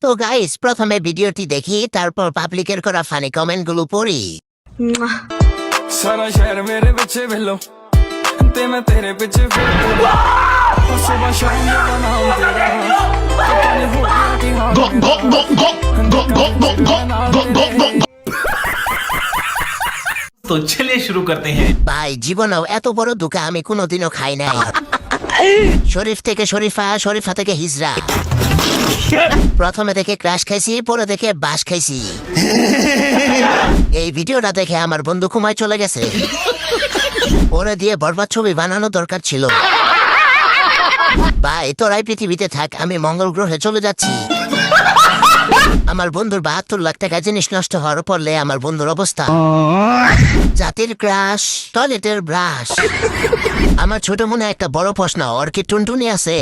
তো গাইস প্রথমে ভিডিওটি দেখি তারপর পাবলিকের করা ফানি কমেন্ট গুলো পড়ি। सारा शहर मेरे पीछे भेलो ते मैं तेरे पीछे फिरूं सुबह शाम ये बनाऊं तेरा पता नहीं हो गया कि हाँ तो चलिए शुरू करते हैं। ভাই জীবনেও এত বড় ধোঁকা আমি কোনোদিনও খাই নাই। শরীফ থেকে শরীফা, শরীফা থেকে হিজরা। প্রথমে দেখে ক্রাশ খাইছি, পরে দেখে বাস খাইছি। এই ভিডিওটা দেখে আমার বন্ধু ঘুমায় চলে গেছে। পরে দিয়ে বরবাদ ছবি বানানো দরকার ছিল। ভাই তোরাই পৃথিবীতে থাক, আমি মঙ্গল গ্রহে চলে যাচ্ছি। আমার বন্ধুর ৭২ লাখ টাকা জিনিস নষ্ট হওয়ার পড়লে আমার বন্ধুর অবস্থা। জাতির ক্রাশ, টয়লেটের ব্রাশ। আমার ছোট মনে একটা বড় প্রশ্ন, ওর কি টুনটুনি আছে?